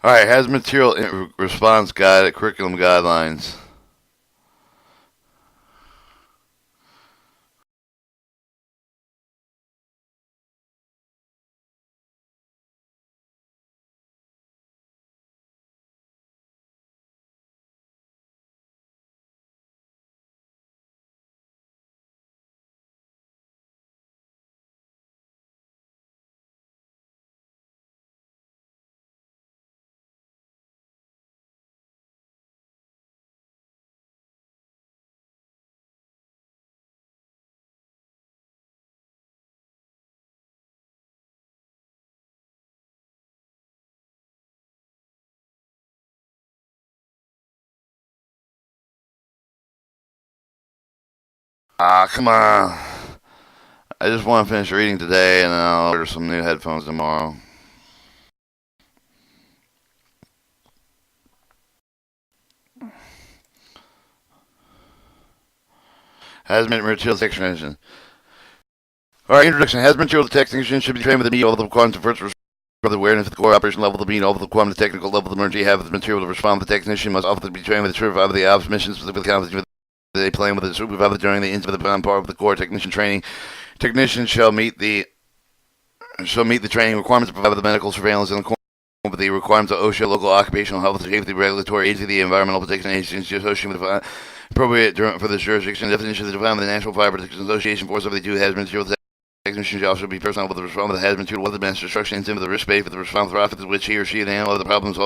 Alright, has material response guide, curriculum guidelines. Ah, come on. I just want to finish reading today and then I'll order some new headphones tomorrow. Hazmat material technician. Alright, introduction. Hazmat material technician should be trained with the meet all the requirements of first for the awareness of the core operation level of the meet, all the requirements, the technical level of the emergency have the material to respond. The technician must often be trained with the certified of the ops mission specific competence with they plan with the supervisor during the incident part of the core technician training. Technicians shall meet the training requirements provided by the medical surveillance and with the requirements of OSHA, local occupational health and safety regulatory agency, the environmental protection agency associated with appropriate for this jurisdiction. Definition of the defined by the National Fire Protection Association. 472 has material technician shall also be personnel with the response with the hazmat material weapon mass destruction incident with the risk space with the response profit with which he or she can handle the problems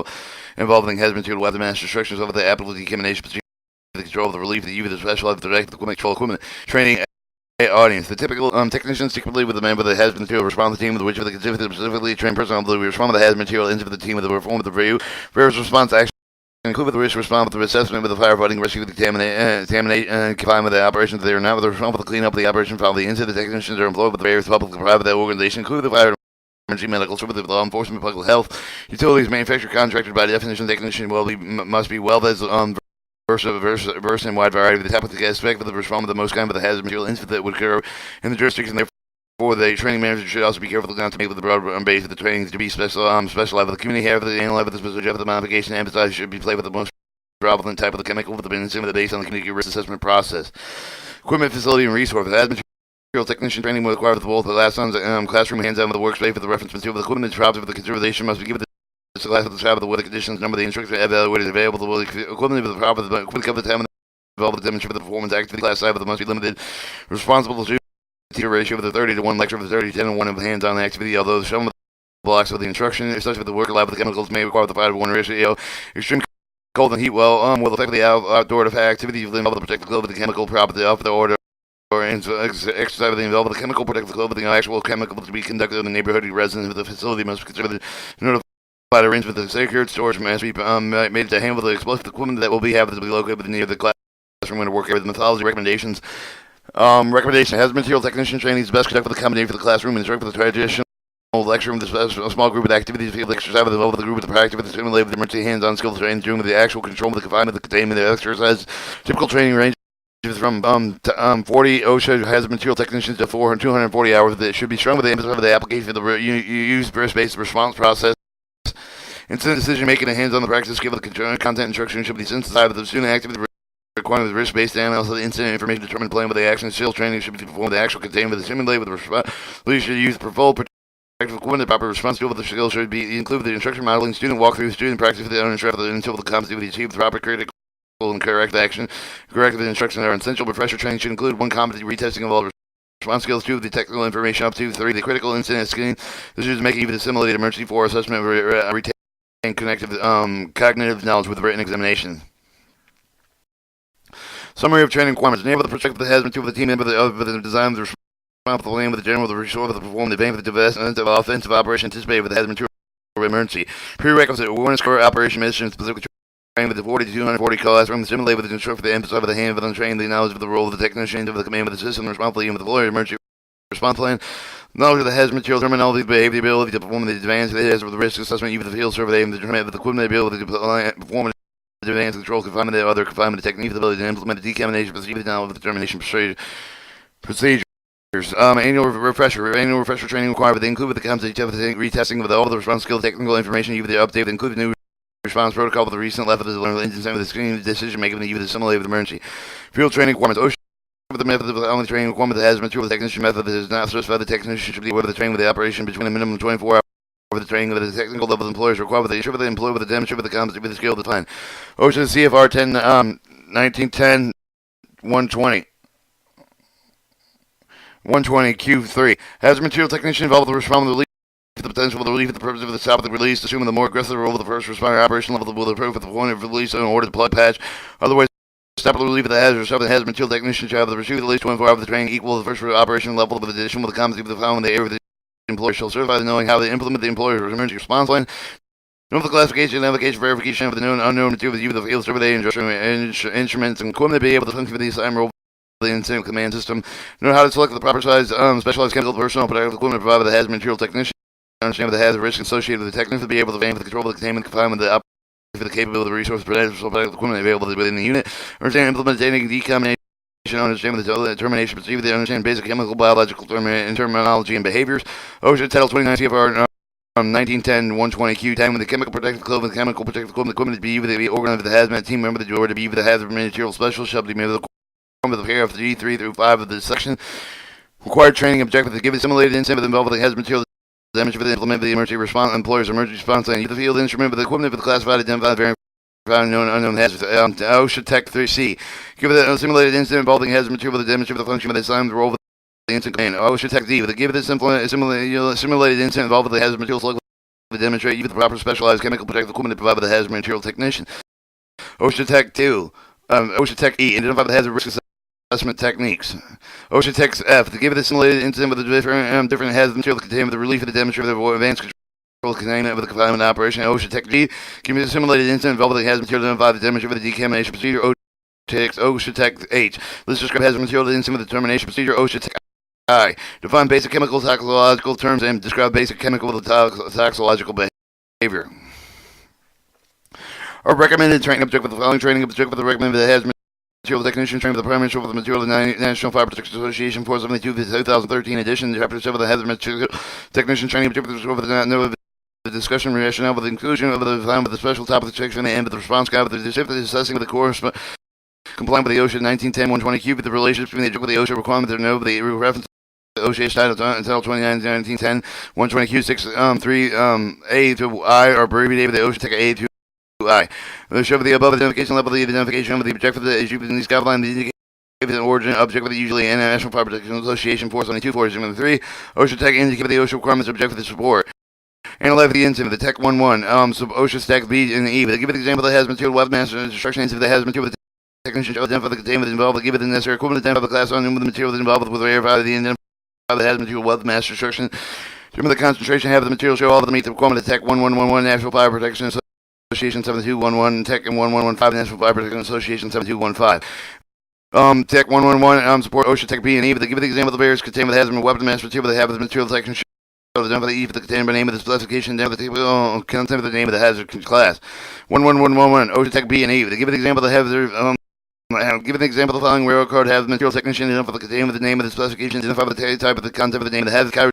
involving hazmat material weapon mass destruction of the applicable decontamination the control of the relief, the UV, the specialized direct equipment, control equipment, training audience. The typical technicians secretly with the member that has material respond to the team with which of the specifically trained personnel will respond with the hazmat material into the team with the reform of the review. Various response action include with the risk respond with the assessment with the firefighting rescue with the contaminate and confine with the operations they are not with the response with the cleanup of the operation follow the incident. The technicians are employed with the various public and private organizations include the fire emergency medical service, law enforcement, public health, utilities, manufacturer, contractor. By definition, the technician must be well versed in wide variety of the topic aspect of the response with the most kind of the hazard material incident that would occur in the jurisdiction. Therefore, the training manager should also be careful not to make with the broad base of the training to be specialized with the community have the anal level, the specific of the modification emphasized should be played with the most prevalent type of the chemical with the incident with the base on the community risk assessment process. Equipment, facility, and resources. As material technician training will require with both the last son's classroom hands-on with the workspace with the reference material with the equipment drops with the consideration must be given the class of the job of the weather conditions, number of the instructor evaluated available, the equipment with the proper, the quick of the time involved to demonstrate the performance activity class side, but must be limited. Responsible to teacher ratio of the 30-to-1 lecture of the 30-10-1 of hands-on activity, although some of the blocks of the instruction, especially with the work lab with the chemicals, may require the 5-to-1 ratio. Extreme cold and heat will affect the outdoor activity involved with the protective clothing, the chemical property of the order. Or exercise with the involved with the chemical protective clothing, actual chemical to be conducted in the neighborhood residents of the facility must be considered notified. Arrangement with the secured storage must be made to handle the explosive equipment that will be have to be located near the classroom and work with methodology recommendations. Recommendation has material technician training is best conducted with the combination for the classroom and instruct with the traditional lecture with a small group of activities, field exercise with the group with the practice with the simulated with the emergency hands-on skills training during with the actual control with the confinement, the containment, the exercise. Typical training range from 40 OSHA has material technicians to 240 hours that should be strong with the emphasis of the application of the use risk-based response process. Incident decision making and hands-on the practice skill of the content instruction should be synthesized with the student activity requiring the risk-based analysis of the incident information determined plan with the action. Skills training should be performed with the actual containment with the simulated with the response. Police should use the full protective equipment. The proper response with the skills should be included the instruction modeling, student walkthrough, student practice with the uninstructed until the competency with the achieved the proper critical and correct action. Corrective instructions are essential. Refresher training should include 1 competency retesting of all response skills, 2 the technical information up to 3 the critical incident scanning. This is making even the simulated emergency 4 assessment retain and cognitive knowledge with written examination. Summary of training requirements. Enable the perspective that has been to the team member of the design of the response the land with the general the resource of the perform the advance with the development of offensive operation anticipated with the hazmat emergency. Prerequisite awareness core operation mission specifically trained with the 40 to 240 classroom simulate with the instructor for the emphasis of the hand with the trained the knowledge of the role of the technician of the command with the system responsibility and with the lawyer emergency response plan. Knowledge of the hazmat material terminology, behavior, ability to perform the advanced hazard with the risk assessment, even the field survey, and the determination of the equipment ability to perform the advanced control confinement, the other confinement technique, the ability to implement the decontamination procedure, the knowledge of the determination procedures. Annual refresher training required with the include with the concept of the retesting of all the response skill technical information, even the update, include new response protocol with the recent left of the engine with the screen decision making the assimilated with emergency. Field training requirements. OSHA with the method of the only training requirement that has material technician method that is not specified. The technician should be aware of the training with the operation between a minimum of 24 hours. For the training of the technical level of employers required with the ensure with the employee with the demonstrate with the competency with the skill of the plan. OSHA CFR 10 1910 120 Q3 has a material technician involved with the response with the relief the potential for the relief at the purpose of the stop of the release, assuming the more aggressive role of the first responder operation level will approve at the point of release in order to plug patch. Otherwise, stop the relief of the hazard or something has material technician shall have the pursuit of at least 24 hours of the training equal to the first operation level with addition with the competency of the following the area of the employer shall certify the knowing how they implement the employer's emergency response plan. Know the classification, navigation, verification of the known unknown material with you the field survey instruments and equipment to be able to function for the assigned role. The incident command system. Know how to select the proper size, specialized chemical personnel, protective equipment provided by the hazard material technician. Understand the hazard risk associated with the technician to be able to aim for the control of the containment, confinement, the for the capability of the resource, protective equipment available within the unit. Understand implementing decontamination. Understand the determination, perceive the understand basic chemical, biological terminology and behaviors. OSHA Title 29 CFR 1910-120Q. Time with the chemical protective clothing, chemical protective equipment to be with the organ of the hazmat team member, the to be with the hazard material specialist shall be made with the paragraph 3 through 5 of this section. Required training objective to give a simulated incident involved with the hazard material damage for the implement of the emergency response employer's emergency response plan. The field instrument with the equipment with the classified identified variant unknown hazards. OSHA Tech 3C. Give a simulated incident involving hazard material with the demonstrate the function of the assigned role of the incident command. OSHA Tech D. Give the simulated incident involved with the hazard material select to demonstrate even the proper specialized chemical protective equipment to provide by the hazard material technician. OSHA Tech 2. OSHA Tech E. Identify the hazard risk assessment techniques. OSHA Tech F. To give the simulated incident with the different hazard material contained with the relief of the demonstrator of advanced control containment with the confinement operation. OSHA Tech G. Give me the simulated incident involved with the hazard material identify the demonstrator with the decontamination procedure. OSHA Tech H. Let's describe hazard material incident with the determination procedure. OSHA Tech I. Define basic chemical toxicological terms and describe basic chemical toxicological behavior. Our recommended training objective with the following training objective with the recommended hazard material technician training with the primary for the material of the National Fire Protection Association 472 2013 edition. Chapter 7 of the hazard material technician training objective with the discussion rationale with the inclusion of the time with the special topic section and with the response guide with the assessing of the course complying with the OSHA 1910-120Q with the relationship between the OSHA requirement to know the reference OSHA Title 29 1910 120Q 6 3 A to I are abbreviated with the OSHA Tech A to I. The show of the above identification level, the identification of the objective of the issue in these guidelines, the indicated origin objective usually National Fire Protection Association 472 473 OSHA Tech indicate the OSHA requirements objective of support. Analyze the incident of the Tech 11 sub OSHA Stack B and E. Give an example that has material webmaster instruction incident that has material. Technician shall identify the containment involved, give it the necessary equipment, identify the class on with the material involved with verify the identify that has material wealth master instruction. Determine the concentration, have the material show all of the meet the requirement of Tech 1111 National Fire Protection Association 7211 Tech and 1115 National Fire Protection Association 7215. Tech 111 support OSHA Tech B and E, but give the example of the various containment that has been weapon master material that have the material technician show identify the E for the containment name of the specification, down the content of the name of the hazard class. 11111 OSHA Tech B and E, but give the example that have the give an example of the following railroad card have the material technician identify the containment of the name of the specification, identify the type of the content of the name of the hazard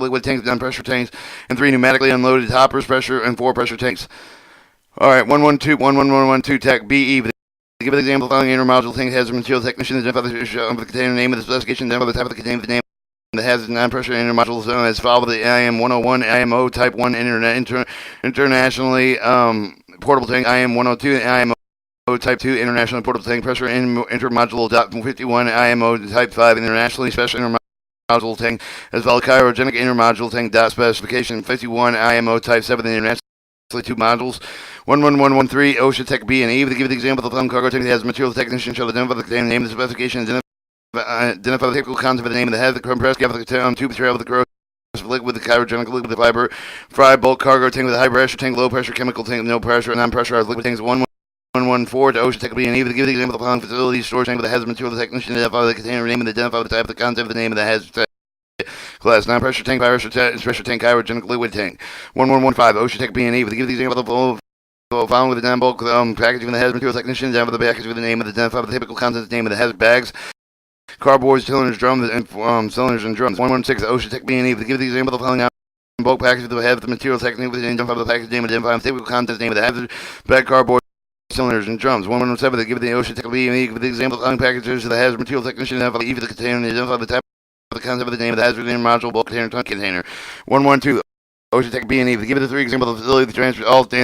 liquid tanks, down pressure tanks, and 3 pneumatically unloaded hoppers pressure and 4 pressure tanks. Alright, 112 Tech BE. Give an example of the following intermodule tank hazard material technician identify the container name of the specification, identify the type of the containment of the name of the hazard non-pressure intermodule zone as followed with the IM 101 IMO Type 1 internationally portable tank, IM 102 IMO Type 2 International Portable Tank Pressure Intermodule .51 IMO Type 5 Internationally Special Intermodule Tank as well as Cryogenic Intermodule Tank Specification 51 IMO Type 7 Internationally 2 modules. 11113 OSHA Tech B and E. To give the example of the cargo tank that has material technician shall identify the name of the specification, identify the technical concept of the name of the head, the compressed gas, the tube trail with the corrosive liquid, the cryogenic liquid, the fiber, fried bulk cargo tank with a high pressure tank, low pressure chemical tank with no pressure, non-pressurized liquid tanks. 114 to OSHA Tech B and E. To give the example of the following facility storage tank with the hazard material, the technician identify the container name and identify the type of the concept of the name of the hazard class. Non-pressure tank, pressure tank, cryogenic liquid tank. 1115 OSHA Tech B and E. To give the example of the following with the non-bulk packaging of the hazard material technician, down with the package with the name of the identify the typical content, the name of the hazard bags, cardboard cylinders, drums, and cylinders and drums. 116 OSHA Tech B and E. To give the example of the following bulk package to have the material technique with the identify the package name, identify the typical contents name of the hazard, bag cardboard cylinders and drums. 117, they give the OSHA technical B&E, give the example of packages to the hazard material technician, identify the E for the container, and identify the type of the concept of the name of the hazard name, module, bulk container, ton container. 112, OSHA Tech B&E, give the three examples of the facility, the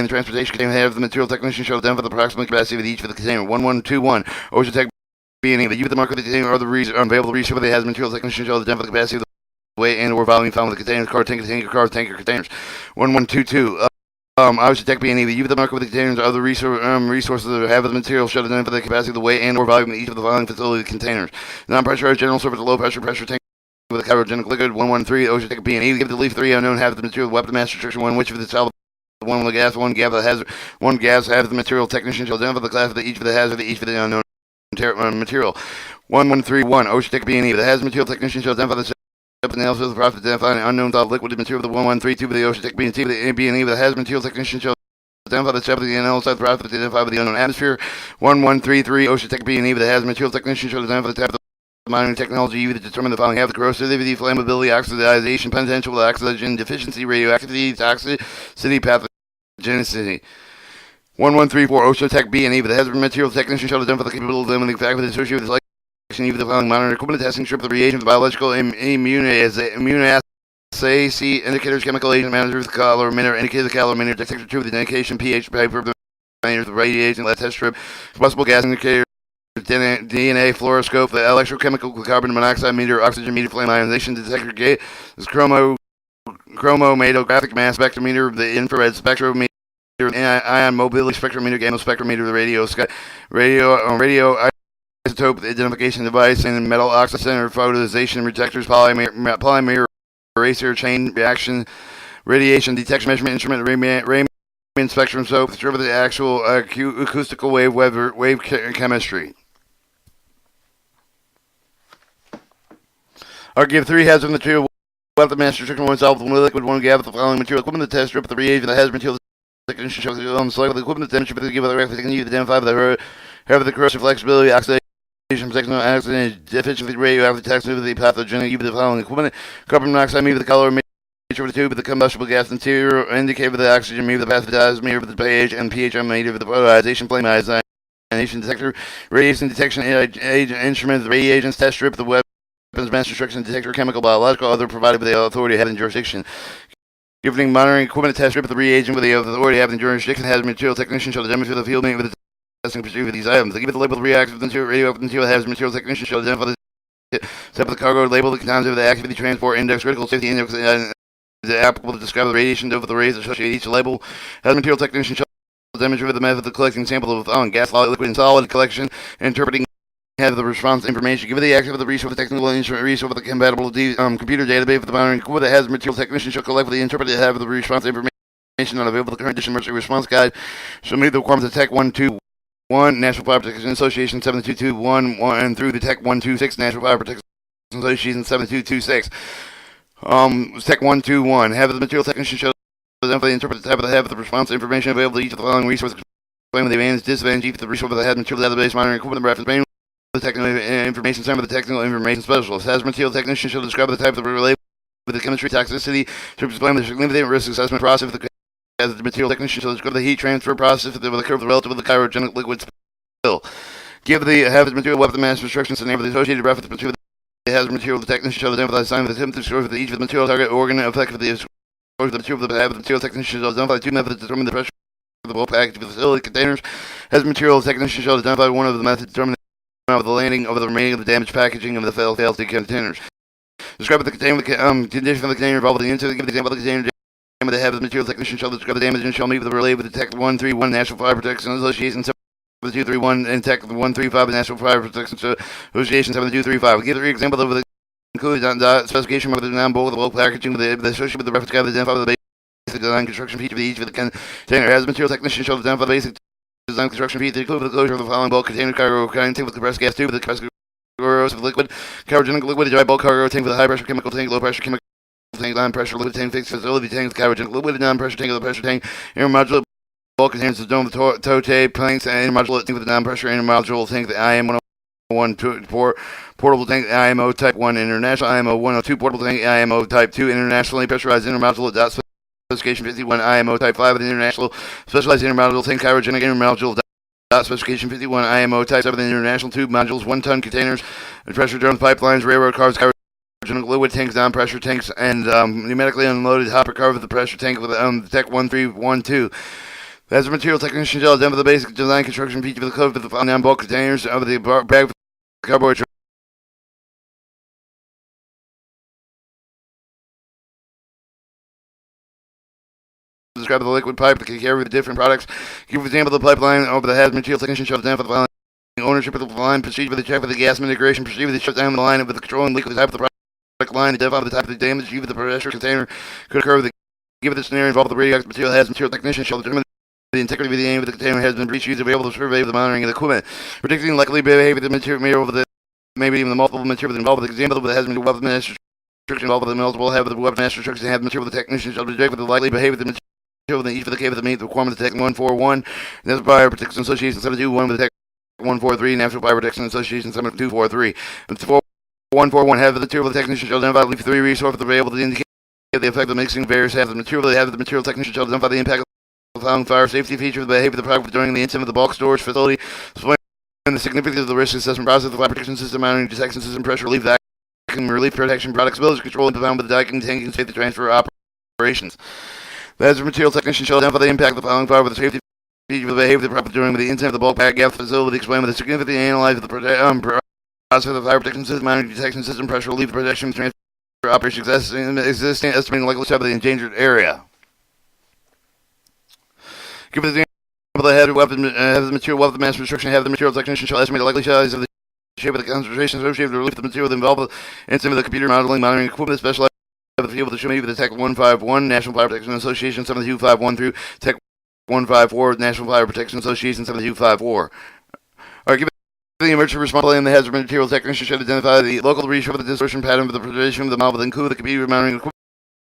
transportation container, have the material technician show identify the approximate capacity of each for the container. 1121, OSHA Tech B&E, the the mark of the container or the unavailable resource for the hazard material technician show identify the capacity of the weight and or volume found with the containers, car, tanker, containers. 1122, OSHA Tech B&E, the mark of the containers or other resources that have the material should identify the capacity of the weight and or volume of each of the volume facility containers. Non-pressurized general surface to low pressure tank with a cryogenic liquid. 113, OSHA Tech B&E, give the leaf 3 unknown have the material weapon mass restriction 1, which of the solid 1 with the gas, 1 gas hazard, 1 gas have the material technician shall identify the class of the each for the hazard, each for the unknown material. 1131, OSHA Tech B&E, the hazard material technician shall identify the analysis of the process identifying an unknown solid liquid material of the 1132 for the OSHA Tech B&E, the hazard material technician shall identify the step of the analysis of the process identified by the unknown atmosphere. 1133, OSHA Tech B&E, the hazard material technician shall identify the type of the mining technology to determine the following have the corrosivity, flammability, oxidization, potential, oxygen deficiency, radioactivity, toxicity, pathogenicity. 1134, OSHA Tech B&E, the hazard material technician shall identify the capability of limiting factor associated with the even the following monitor equipment testing strip the reagent, the biological immunoassay, see indicators, chemical agent manager, the calorimeter, indicator the calorimeter, detector tube, the indication, pH paper, the radiation, lab test strip, combustible gas indicator, DNA fluoroscope, the electrochemical, the carbon monoxide meter, oxygen meter, flame ionization detector, gate, this chromomatographic mass spectrometer, the infrared spectrometer, ion mobility spectrometer, gamma spectrometer, the radio isotope identification device, and metal oxide photonization detectors, polymer eraser, chain reaction, radiation detection measurement instrument, Raman spectrum soap, strip of the actual acoustical wave chemistry. Or give 3 hazard material weapon mass restriction 1 solid, 1 liquid, 1 gas with the following material equipment, the test strip of the reagent, the hazard material technician shows on the slide, the equipment, the demonstration, the give the reference, can you identify the corrosive flexibility, oxidation, protection, oxygen deficiency, radioactive toxicity, pathogenic, the following equipment, carbon monoxide, the color, of the tube, the combustible gas interior, indicator of the oxygen, the pathogen, of the pH, and pH meter of the polarization, flame ionization detector, radiation detection agent instrument, the reagents test strip, the weapons mass restriction detector, chemical, biological, other provided by the authority having jurisdiction. Giving monitoring equipment test strip, the reagent with the authority having jurisdiction, has material technician shall demonstrate the field with the testing procedure for these items. They give it the label of reactive material, radioactive material, has material technician shall identify the step of the cargo, label the content of the activity transport index, critical safety index, the applicable to describe the radiation over the rays associated with each label. Has material technician shall demonstrate the method of collecting samples of gas, liquid, and solid collection, interpreting have the response information. Give it the active of the resource, the technical instrument resource with the compatible computer database for the monitoring equipment that has material technician shall collect with the interpreter have the response information not available. The current edition emergency response guide shall meet the requirements of Tech 121 National Fire Protection Association 7221 and through the Tech 126 National Fire Protection Association 7226. Tech 121. Have the material technician shall identify the interpreter have the response information available to each of the following resources. Explain the advantage, disadvantage, each of the resource that has material database monitoring equipment reference manual. The technical information center, the technical information specialist. Has material technician shall describe the type of the relay with the chemistry toxicity to explain the significant risk assessment process. As the material technician shall describe the heat transfer process with the curve relative to the cryogenic liquid spill. Give the hazard material weapon mass restrictions and name of the associated reference material. The hazard material the technician shall identify the sign of the symptoms for each of the material target organ effect of the material the material technician shall identify 2 methods to determine the pressure of the bulk package of the facility containers. Hazard material technician shall identify one of the methods to determine of the landing of the remaining of the damaged packaging of the failed containers. Describe the container condition of the container involved with the incident. Give the example of the container. The have the material technician shall describe the damage and shall meet with the relay with the Tech 131 National Fire Protection Association 7231 and Tech 135 National Fire Protection Association 7235. Give 3 examples of the included specification of the non-bulk, the bulk packaging with the associated with the reference guide identify the basic design construction feature of each of the container. Has the material technician shall identify the basic design construction feature include the closure of the following bulk container cargo tank with compressed gas tube, the compressed corrosive liquid, cryogenic liquid, dry bulk cargo tank with a high pressure chemical tank, low pressure chemical tank, non-pressure liquid tank, fixed facility tank, cryogenic liquid, non-pressure tank, low pressure tank, intermodular bulk containers, the dome, the toe tape, planks, and intermodular tank with the non-pressure intermodular tank, the IM 1 portable tank IMO Type 1 international, IMO 102 portable tank IMO Type 2 internationally pressurized intermodule dot specification 51 IMO Type 5 with international specialized intermodule tank cryogenic intermodule dot specification 51 IMO Type 7 international tube modules 1-ton containers pressure drums pipelines railroad cars cryogenic liquid tanks down-pressure tanks and pneumatically unloaded hopper car with the pressure tank with the Tech 1312. As a material technician shall done for the basic design construction feature for the code for the found bulk containers of the bag for the cardboard describe the liquid pipe that can carry the different products. Give example of the pipeline over the hazmat material technician shall identify the following ownership of the line, procedure for the check for the gas integration, procedure for the shutdown of the line with the controlling liquid type of the product line, identify the type of the damage, give the pressure container could occur with the give the scenario involved the radioactive material hazmat material technician shall determine the integrity of the aim of the container has been breached, use available to survey the monitoring of the equipment, predicting likely behavior of the material over the maybe even the multiple material involved with the example of the hazmat weapon master restriction involved with the multiple have the weapon master restriction have material the technician shall predict with the likely behavior of the material within each of the cave of the meet the requirement of the Tech 141, National Fire Protection Association 721 with the Tech 143, National Fire Protection Association 7243. The 4141 have the material the technician shall identify at least 3 resources available to indicate the effect of mixing various halves of the material. They have the material technician shall identify the impact the following fire safety feature of the behavior of the product during the incident of the bulk storage facility, explain the significance of the risk assessment process, the fire protection system, mounting detection system, pressure relief, vacuum relief protection products, ability control and found with the docking, tanking, safety transfer operations. The hazard material technician shall identify the impact of the following fire with the safety feature of the behavior of the product during the incident of the bulk bag gas facility, explain with the significance analyze the process of the fire protection system, mounting detection system, pressure relief protection, transfer operations, existing estimating likely type of the endangered area. Give the example of the hazard weapon, have the material weapon mass restriction, have the material technician shall estimate the likely size of the shape of the concentration associated with the relief of the material involved in some of the computer modeling, monitoring equipment, specialized in the field of the Shimmy with the Tech 151, National Fire Protection Association 7251 through Tech 154, National Fire Protection Association 7254. Alright, give the emergency response plan, the hazard material technician should identify the local reshape of the distortion pattern for the position of the model with include the computer monitoring equipment.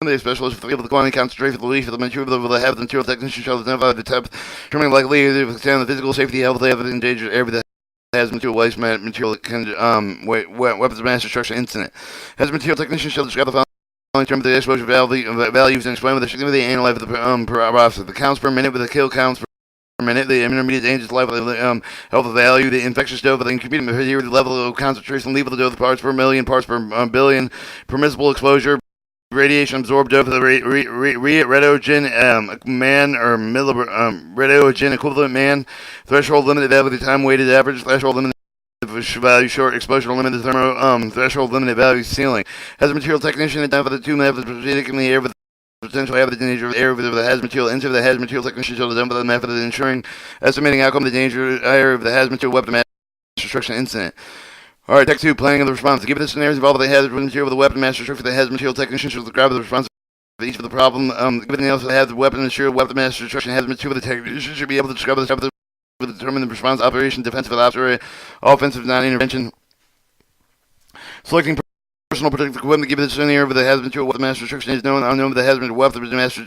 The specialist for the field of the quantity concentration for the relief of the material will have the material technician shall identify the type determining likely to extend the physical safety health of the endangered area that has material waste material weapons of mass destruction incident. Has material technician shall describe the following term of the exposure values and explain with the significant analyze of the process. The counts per minute with the kill counts per minute, the intermediate dangerous level of the health value, the infectious dose, the computing material, the level of concentration, level of the parts per million, parts per billion, permissible exposure, radiation absorbed over the redogen man or redogen equivalent man, threshold limited value, the time weighted average, threshold limited value short exposure limited thermo threshold limited value ceiling. Has a material technician identify the two methods proceeding in the air with potential hazard danger of the air with the hazard material into the hazard material technician shall identify the method of ensuring estimating outcome of the danger area of the hazard material weapon mass destruction incident. Alright, Tech 2, planning of the response. Given the scenarios involved with the hazard material with the weapon master destruction for the hazard material technician shall describe the response of each of the problem. Given the else that has the weapon material master destruction hazard material, the technician should be able to describe the type of the determine the response operation, defensive, offensive, non-intervention. Selecting personal protective equipment. Given the scenario with the hazard material weapon master destruction is known, unknown with the hazard weapon master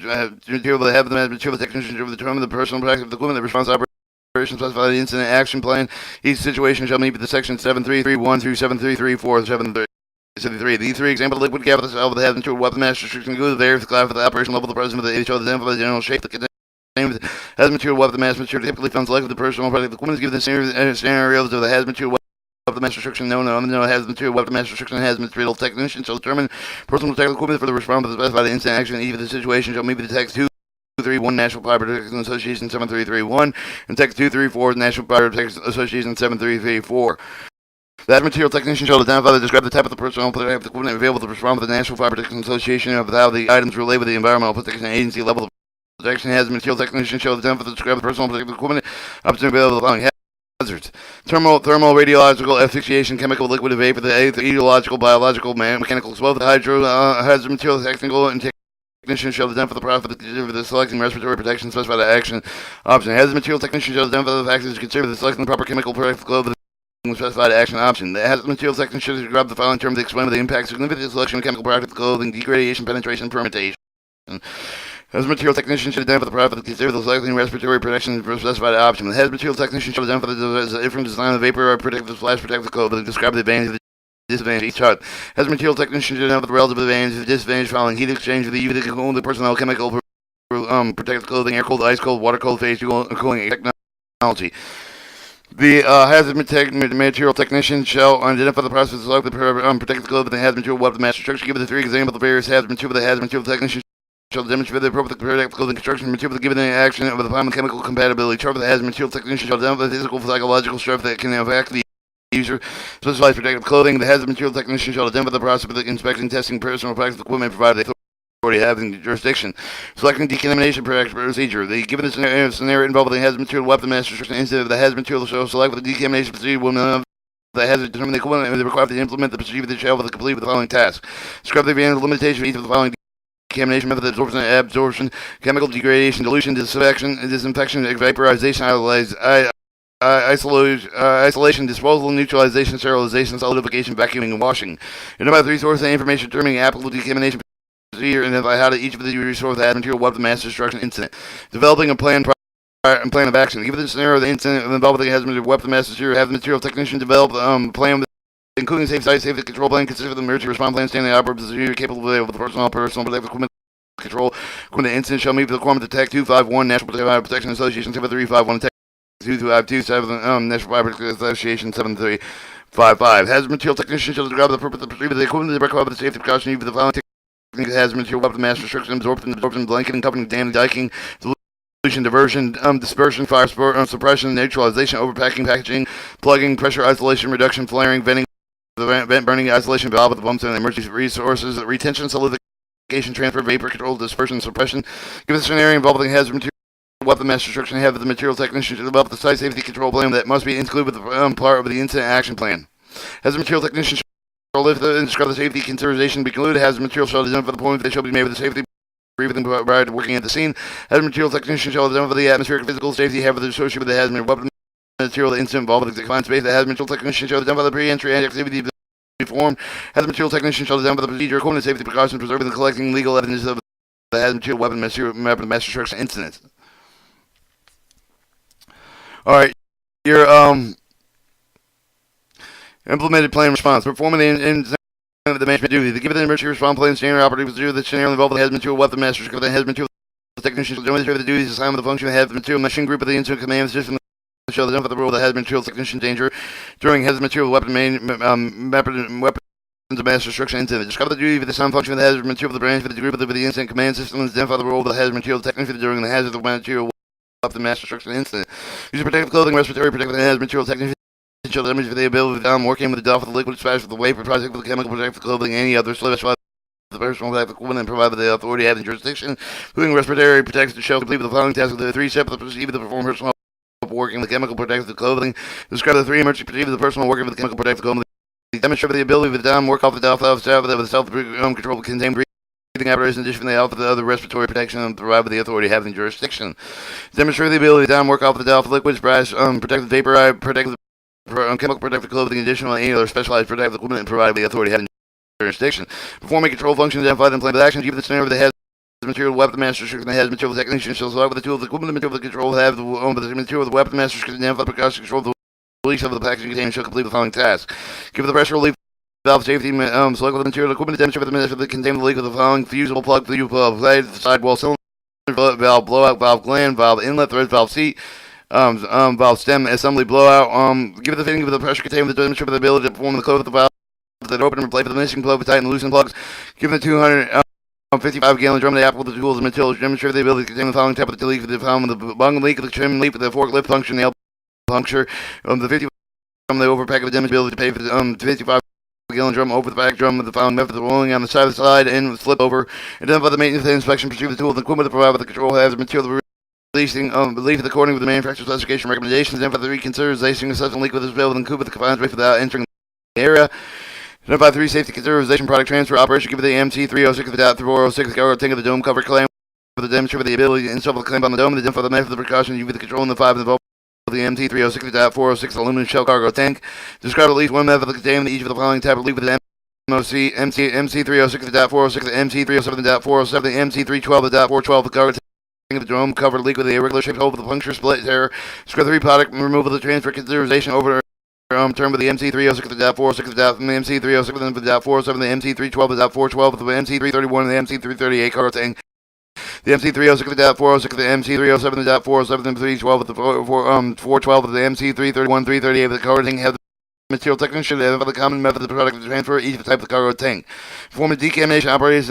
material with the hazard material technician should determine the personal protective equipment, the response operation specify the incident action plan. Each situation shall meet with the section 7331 through 7334, 73. The 3 example liquid capital cell with the hazard material weapon master restriction include the various class for the operation level, the president of the HO, the identify the general shape, the hazard material weapon master material typically found selected the personal protective equipment given the scenarios of the hazard material weapon master restriction known or unknown hazard material weapon master restriction hazard material technician shall determine personal protective equipment for the response to specify the incident action. Each of the situation shall meet with the text 231 National Fire Protection Association 7331 and Text 234 National Fire Protection Association 7334. That material technician shall identify and describe the type of the personal protective equipment available to respond with the National Fire Protection Association of how the items relate with the Environmental Protection Agency level of protection. Has the material technician shall identify and describe the personal protective equipment up to available the following hazards: thermal, radiological, asphyxiation, chemical, liquid, vapor, the etiological, biological, mechanical explosive, the hydro, hazard material, technical, and technician shall identify the profit for the selecting respiratory protection specified action option. Hazard material technician shall identify the factors to consider the selecting the proper chemical protective clothing specified action option. The hazard material technician should grab the following terms to explain the impact significant selection of chemical protective clothing, degradation, penetration, fermentation. As material technician should identify the product that consider the selecting respiratory protection for specified option. The material technician should identify the different design of the vapor protective slash protective clothing. Describe the advantage of the disadvantage each chart. As material technician should identify the relative advantage and disadvantage following heat exchange of the personnel, chemical protective clothing, air cold, ice cold, water cold, phase cooling technology. The hazard material technician shall identify the process of select the protective clothing and hazard material weapon master structure. Give the three examples of the various hazard material the hazard material technician shall demonstrate the appropriate protective clothing construction material given the action of the chemical compatibility. Chart of the hazard material technician shall identify the physical psychological stress that can affect the user. Specialized protective clothing. The hazard material technician shall identify the process of the inspection, testing, personal protective equipment provided the authority having jurisdiction. Selecting decontamination procedure. The given the scenario involving the hazard material weapon master structure instead of the hazard material shall select the decontamination procedure will the hazard determine the equipment and required to implement the procedure that shall complete with the following tasks. Describe the limitation of each of the following decontamination method: absorption, chemical degradation, dilution, disinfection, vaporization, isolation, disposal, neutralization, sterilization, solidification, vacuuming, and washing. Identify the resources and information determining applicable decontamination procedure, and identify how to each of the resources add material weapon mass destruction incident. Developing a plan of action. Given the scenario of the incident involving the hazard weapon mass destruction, have the material technician develop a plan including safety control plan, consisting of the emergency response plan, standing operative procedure capable of the personal protective equipment control. When the incident shall meet the requirement to TAC 251, National Protection Association 7351, TAC 2257, National Fire Association 7355. Hazard material technician shall describe the purpose of the procedure, the equipment, the requirement, the safety precaution, even the following technique: hazard material weapon mass destruction, absorption, blanketing, covering, damming, diking, dilution, diversion, dispersion, fire suppression, neutralization, overpacking, packaging, plugging, pressure isolation, reduction, flaring, venting, the vent burning, isolation valve with the pumps and emergency resources, retention, solidification, transfer, vapor control, dispersion, suppression. Given the scenario involving hazard material weapon mass destruction, have the material technician to develop the site safety control plan that must be included with the part of the incident action plan. Hazard material technician shall lift and describe the safety consideration be included. Hazard material shall identify the point that shall be made with the safety briefing prior to working at the scene. Hazard material technician shall identify the atmospheric physical safety have associated with the hazard weapon material incident involved with the confined space. The hazard material technician shall identify the pre-entry activity performed. Hazard material technician shall identify the procedure according to safety precautions, preserving the collecting legal evidence of the hazard material weapon mass destruction incident. All right, your implemented plan response. Performing the management duty. The given the emergency response plan standard operating procedure that scenario involved the hazard material weapon mass destruction. The hazard material technician shall demonstrate the duties assigned with the function of the hazard material machine group of the incident command system shall identify the role of the hazard material technician danger during hazard material weapons of mass destruction incident. Discover the duty of the assigned function of the hazard material of the branch for the group of the incident command system and identify the role of the hazard material technician during the hazard material weapon mass destruction incident. Use protective clothing, respiratory protective hazard material technician shall demonstrate the ability of working with the Delph with the liquid splash with the vapor project with the chemical protective clothing, any other specialized the personal protective equipment and provided the authority having jurisdiction, including respiratory protection shall complete with the following tasks with the three steps of the procedure to perform personal working with chemical protective clothing. Describe the three emergency procedures of the personal working with chemical protective clothing. Demonstrate the ability of the down work off the Delph with self-control contained breathing apparatus in addition to the alpha the other respiratory protection and provide with the authority having jurisdiction. Demonstrate the ability to down work off the Delph liquids, brass, protective vapor, protective chemical protective clothing, additional any other specialized protective equipment and provide with the authority having jurisdiction. Performing control functions identified in plan with action. Given the scenario of the hazard material weapon master restriction the hazard material technician shall select with the tool of the equipment the material of the control have the material of the weapon master restriction identify precaution control the release of the packaging container shall complete the following task. Give the pressure relief valve safety select with the material equipment to demonstrate with the contain the leak of the following fusible plug sidewall cylinder valve blowout valve gland valve inlet thread valve seat valve stem assembly blowout. Give the fitting of the pressure container with the demonstrate with the ability to perform the close of the valve that open and replace the missing plug with tighten and loosen plugs. Given the 255-gallon drum, the apple with the tools and materials demonstrate the ability to contain the following type of the leak, the found with the bung leak, the trim leak, the forklift function, the elbow puncture, the 50 the overpack of the demonstrate ability to pay for the 55-gallon drum over the back drum with the following method of rolling on the side and flip over. Identify the maintenance and inspection procedure of the tool and equipment to provide with the control hazard material releasing belief according with the manufacturer's specification recommendations. Identify the reconsideration of such a leak with this bill with the confined space without entering the area. Identify 3 safety consideration product transfer operation. Give the MT306.406 cover tank of the dome cover claim for the demonstrate the ability to install the clamp on the dome. Identify the method of the precaution UV the control in the 5 involved the MT306.406 aluminum shell cargo tank. Describe at least one method of containment each of the following type of leak with the MC, MC306.406, MC307.407, MC312.412, the cargo of the dome covered leak with the irregular shaped hole with the puncture split error. Screw 3 product removal of the transfer consideration over term with the MC306.406, the MC306.407, the MC312.412, the MC331, and the MC338 cargo tank. The MC306.406, the MC307.407, the MC312 with the 412 of the MC331, 338 with the cargo tank have material technician have the common method of product transfer each type of cargo tank. Perform a decontamination operation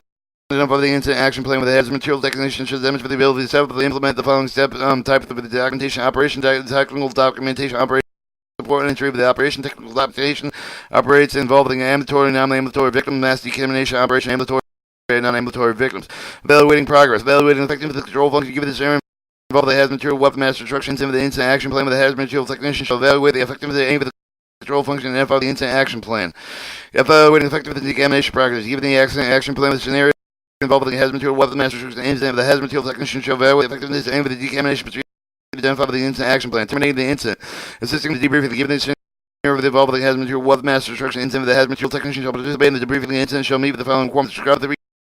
of the incident action plan with the hazard material technician should demonstrate the ability to implement the following step type of the documentation operation, technical documentation operation. Support and entry of the operation, technical documentation operates involving ambulatory, non-ambulatory victim, mass decontamination operation, ambulatory, and non-ambulatory victims. Evaluating progress, evaluating effectiveness of the control function given this area involve the hazard material weapon master instructions in the incident action plan with the hazard material technician shall evaluate the effectiveness of the control function and identify the incident action plan. Evaluating effectiveness of the decontamination progress, given the action plan with the scenario involving the hazard material weapon master instructions and incident of the hazard material technician shall evaluate the effectiveness and the decontamination procedure identified by the incident action plan. Terminating the incident. Assisting the debriefing. Given the scenario involving the hazard material weapon master instruction incident of the hazard material technician shall participate in the debriefing. The incident shall meet with the following requirements. Describe the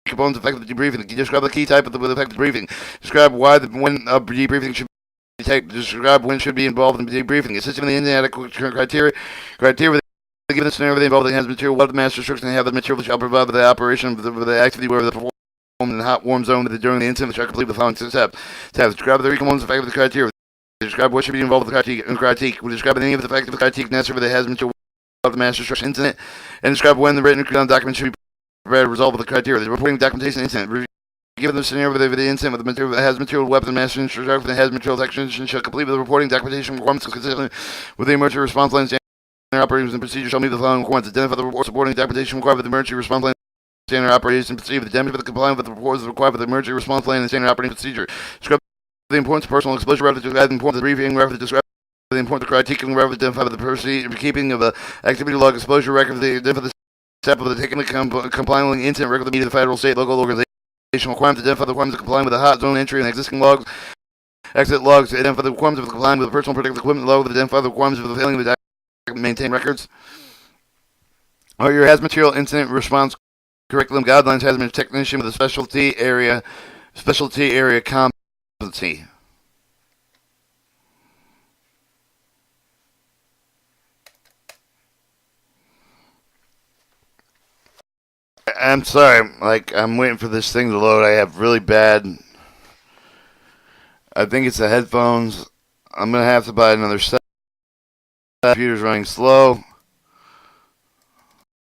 components effective debriefing. Describe the key type of the effective debriefing. Describe why when debriefing should be taken. Describe when should be involved in debriefing. Assisting in the inadequate criteria. Given the scenario involving the hazard material weapon master instruction and have the material shall provide for the operation of the activity where the performance in the hot warm zone during the incident shall complete the following steps. Describe the three components effective the criteria. Describe what should be involved with the critique. Describe any of the effective critique necessary for the hazard material of the master instruction incident, and describe when the written document should be prepared to resolve the criteria. The reporting documentation incident. Given the scenario of the incident with the material that has material weapon master instruction and has material technician shall complete with the reporting documentation requirements consistent with the emergency response plan. Standard operations and procedures shall meet the following requirements. Identify the report supporting documentation required for the emergency response plan. Standard operations procedure. The damage for the compliance with the reports required for the emergency response plan and standard operating procedure. Describe the importance of personal exposure rather than the importance of the briefing rather than describe the importance of critiquing rather than identify the procedure keeping of the activity log exposure record the identify the step of the taking complying with the incident record of the federal, state, local organization requirements. Identify the requirements of complying with the hot zone entry and existing logs, exit logs. Identify the requirements of complying with the personal protective equipment log. Identify the requirements of the failing of the maintain records. Your hazmat material incident response curriculum guidelines hazmat technician with a specialty area competency. I'm sorry, I'm waiting for this thing to load. I have really bad, I think it's the headphones. I'm going to have to buy another set. The computer's running slow.